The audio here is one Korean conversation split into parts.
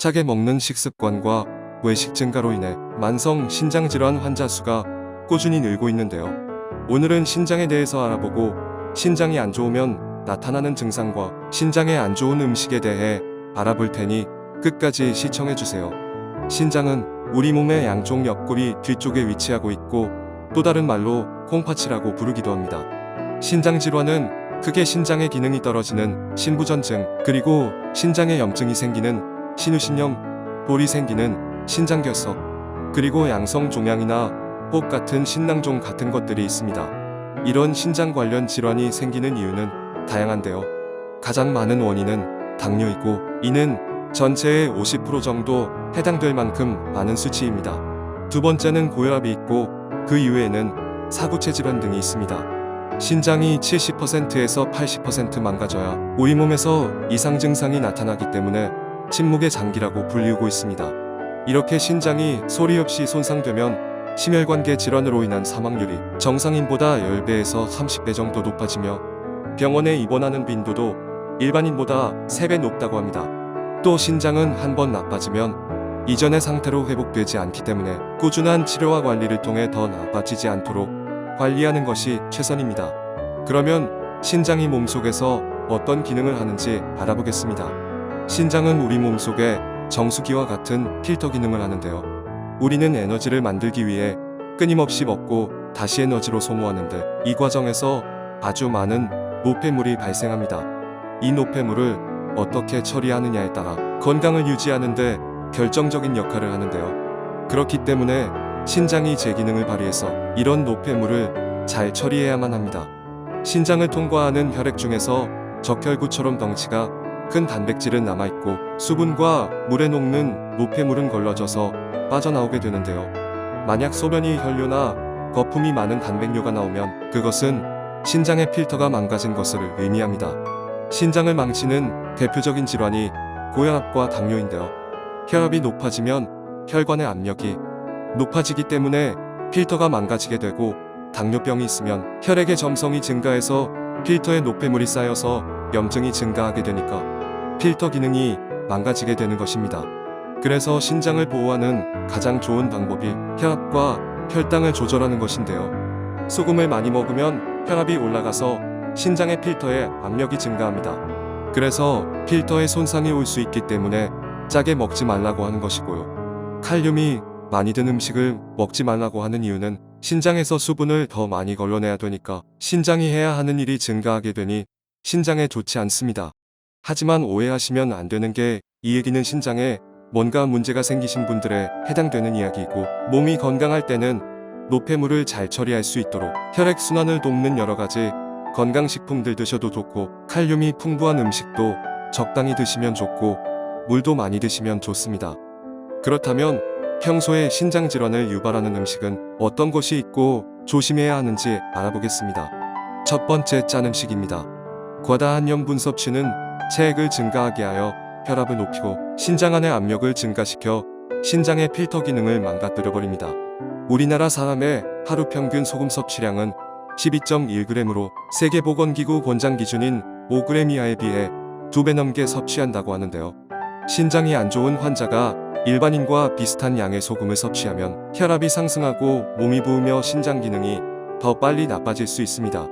짜게 먹는 식습관과 외식 증가로 인해 만성 신장질환 환자 수가 꾸준히 늘고 있는데요. 오늘은 신장에 대해서 알아보고 신장이 안 좋으면 나타나는 증상과 신장에 안 좋은 음식에 대해 알아볼 테니 끝까지 시청해주세요. 신장은 우리 몸의 양쪽 옆구리 뒤쪽에 위치하고 있고 또 다른 말로 콩팥이라고 부르기도 합니다. 신장질환은 크게 신장의 기능이 떨어지는 신부전증, 그리고 신장에 염증이 생기는 신우신염, 볼이 생기는 신장결석, 그리고 양성종양이나 혹 같은 신낭종 같은 것들이 있습니다. 이런 신장 관련 질환이 생기는 이유는 다양한데요. 가장 많은 원인은 당뇨이고 이는 전체의 50% 정도 해당될 만큼 많은 수치입니다. 두 번째는 고혈압이 있고 그 이외에는 사구체 질환 등이 있습니다. 신장이 70%에서 80% 망가져야 우리 몸에서 이상 증상이 나타나기 때문에 침묵의 장기라고 불리우고 있습니다. 이렇게 신장이 소리 없이 손상되면 심혈관계 질환으로 인한 사망률이 정상인보다 10배에서 30배 정도 높아지며 병원에 입원하는 빈도도 일반인보다 3배 높다고 합니다. 또 신장은 한번 나빠지면 이전의 상태로 회복되지 않기 때문에 꾸준한 치료와 관리를 통해 더 나빠지지 않도록 관리하는 것이 최선입니다. 그러면 신장이 몸속에서 어떤 기능을 하는지 알아보겠습니다. 신장은 우리 몸속에 정수기와 같은 필터 기능을 하는데요. 우리는 에너지를 만들기 위해 끊임없이 먹고 다시 에너지로 소모하는데 이 과정에서 아주 많은 노폐물이 발생합니다. 이 노폐물을 어떻게 처리하느냐에 따라 건강을 유지하는 데 결정적인 역할을 하는데요. 그렇기 때문에 신장이 제 기능을 발휘해서 이런 노폐물을 잘 처리해야만 합니다. 신장을 통과하는 혈액 중에서 적혈구처럼 덩치가 큰 단백질은 남아있고 수분과 물에 녹는 노폐물은 걸러져서 빠져나오게 되는데요. 만약 소변이 혈류나 거품이 많은 단백뇨가 나오면 그것은 신장의 필터가 망가진 것을 의미합니다. 신장을 망치는 대표적인 질환이 고혈압과 당뇨인데요. 혈압이 높아지면 혈관의 압력이 높아지기 때문에 필터가 망가지게 되고 당뇨병이 있으면 혈액의 점성이 증가해서 필터에 노폐물이 쌓여서 염증이 증가하게 되니까 필터 기능이 망가지게 되는 것입니다. 그래서 신장을 보호하는 가장 좋은 방법이 혈압과 혈당을 조절하는 것인데요. 소금을 많이 먹으면 혈압이 올라가서 신장의 필터에 압력이 증가합니다. 그래서 필터에 손상이 올 수 있기 때문에 짜게 먹지 말라고 하는 것이고요. 칼륨이 많이 든 음식을 먹지 말라고 하는 이유는 신장에서 수분을 더 많이 걸러내야 되니까 신장이 해야 하는 일이 증가하게 되니 신장에 좋지 않습니다. 하지만 오해하시면 안 되는 게 이 얘기는 신장에 뭔가 문제가 생기신 분들에 해당되는 이야기이고 몸이 건강할 때는 노폐물을 잘 처리할 수 있도록 혈액순환을 돕는 여러가지 건강식품들 드셔도 좋고 칼륨이 풍부한 음식도 적당히 드시면 좋고 물도 많이 드시면 좋습니다. 그렇다면 평소에 신장질환을 유발하는 음식은 어떤 것이 있고 조심해야 하는지 알아보겠습니다. 첫 번째, 짠 음식입니다. 과다한 염분 섭취는 체액을 증가하게 하여 혈압을 높이고 신장 안의 압력을 증가시켜 신장의 필터 기능을 망가뜨려버립니다. 우리나라 사람의 하루 평균 소금 섭취량은 12.1g으로 세계보건기구 권장 기준인 5g 이하에 비해 2배 넘게 섭취한다고 하는데요. 신장이 안 좋은 환자가 일반인과 비슷한 양의 소금을 섭취하면 혈압이 상승하고 몸이 부으며 신장 기능이 더 빨리 나빠질 수 있습니다.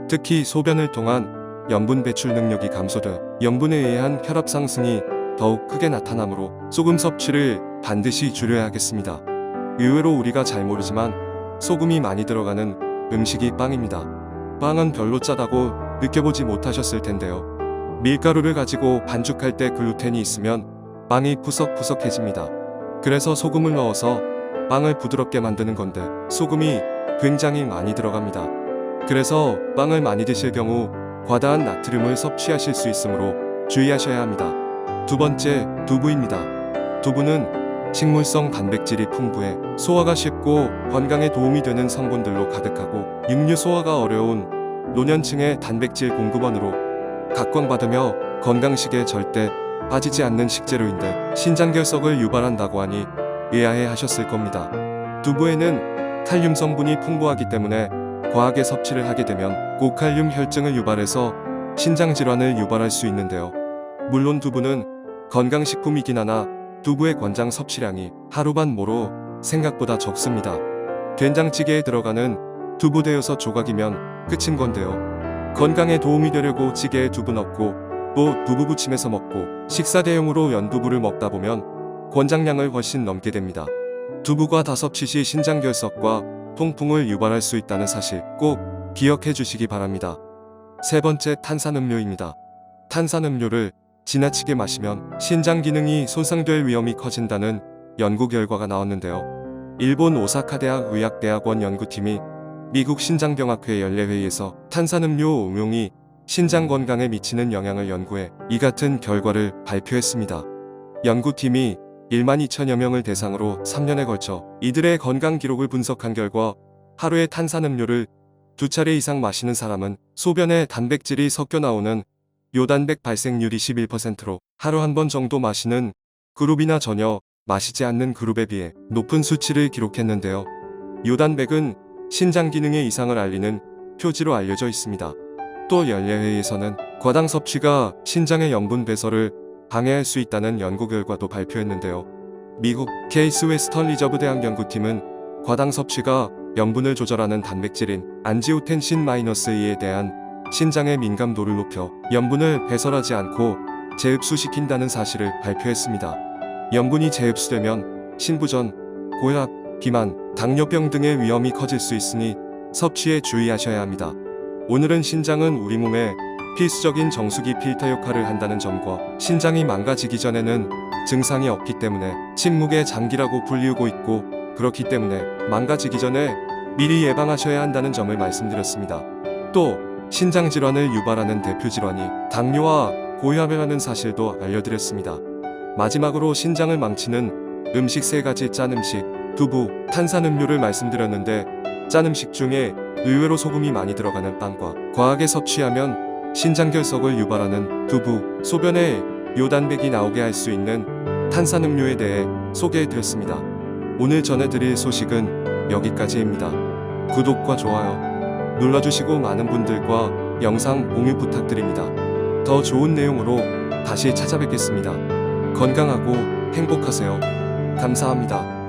특히 소변을 통한 염분 배출 능력이 감소돼 염분에 의한 혈압 상승이 더욱 크게 나타나므로 소금 섭취를 반드시 줄여야 하겠습니다. 의외로 우리가 잘 모르지만 소금이 많이 들어가는 음식이 빵입니다. 빵은 별로 짜다고 느껴보지 못하셨을 텐데요. 밀가루를 가지고 반죽할 때 글루텐이 있으면 빵이 푸석푸석해집니다. 그래서 소금을 넣어서 빵을 부드럽게 만드는 건데 소금이 굉장히 많이 들어갑니다. 그래서 빵을 많이 드실 경우 과다한 나트륨을 섭취하실 수 있으므로 주의하셔야 합니다. 두 번째, 두부입니다. 두부는 식물성 단백질이 풍부해 소화가 쉽고 건강에 도움이 되는 성분들로 가득하고 육류 소화가 어려운 노년층의 단백질 공급원으로 각광받으며 건강식에 절대 빠지지 않는 식재료인데 신장결석을 유발한다고 하니 의아해 하셨을 겁니다. 두부에는 칼륨 성분이 풍부하기 때문에 과하게 섭취를 하게 되면 고칼륨 혈증을 유발해서 신장질환을 유발할 수 있는데요. 물론 두부는 건강식품이긴 하나 두부의 권장 섭취량이 하루 반 모로 생각보다 적습니다. 된장찌개에 들어가는 두부 대여섯 조각이면 끝인 건데요. 건강에 도움이 되려고 찌개에 두부 넣고 또 두부 부침해서 먹고 식사 대용으로 연두부를 먹다 보면 권장량을 훨씬 넘게 됩니다. 두부가 다 섭취 시 신장결석과 통풍을 유발할 수 있다는 사실 꼭 기억해 주시기 바랍니다. 세 번째, 탄산음료입니다. 탄산음료를 지나치게 마시면 신장 기능이 손상될 위험이 커진다는 연구 결과가 나왔는데요. 일본 오사카 대학 의학대학원 연구팀이 미국 신장병학회 연례회의에서 탄산음료 응용이 신장 건강에 미치는 영향을 연구해 이 같은 결과를 발표했습니다. 연구팀이 1만 2천여 명을 대상으로 3년에 걸쳐 이들의 건강 기록을 분석한 결과 하루에 탄산음료를 2차례 이상 마시는 사람은 소변에 단백질이 섞여 나오는 요단백 발생률이 11%로 하루 한 번 정도 마시는 그룹이나 전혀 마시지 않는 그룹에 비해 높은 수치를 기록했는데요. 요단백은 신장 기능의 이상을 알리는 표지로 알려져 있습니다. 또 연례회의에서는 과당 섭취가 신장의 염분 배설을 방해할 수 있다는 연구 결과도 발표했는데요. 미국 케이스 웨스턴 리저브 대학 연구팀은 과당 섭취가 염분을 조절하는 단백질인 안지오텐신-2에 대한 신장의 민감도를 높여 염분을 배설하지 않고 재흡수시킨다는 사실을 발표했습니다. 염분이 재흡수되면 신부전, 고혈압, 비만, 당뇨병 등의 위험이 커질 수 있으니 섭취에 주의하셔야 합니다. 오늘은 신장은 우리 몸의 필수적인 정수기 필터 역할을 한다는 점과 신장이 망가지기 전에는 증상이 없기 때문에 침묵의 장기라고 불리우고 있고 그렇기 때문에 망가지기 전에 미리 예방하셔야 한다는 점을 말씀드렸습니다. 또 신장 질환을 유발하는 대표 질환이 당뇨와 고혈압이라는 사실도 알려드렸습니다. 마지막으로 신장을 망치는 음식 3가지 짠 음식, 두부, 탄산음료를 말씀드렸는데 짠 음식 중에 의외로 소금이 많이 들어가는 빵과 과하게 섭취하면 신장결석을 유발하는 두부, 소변에 요단백이 나오게 할 수 있는 탄산음료에 대해 소개해드렸습니다. 오늘 전해드릴 소식은 여기까지입니다. 구독과 좋아요 눌러주시고 많은 분들과 영상 공유 부탁드립니다. 더 좋은 내용으로 다시 찾아뵙겠습니다. 건강하고 행복하세요. 감사합니다.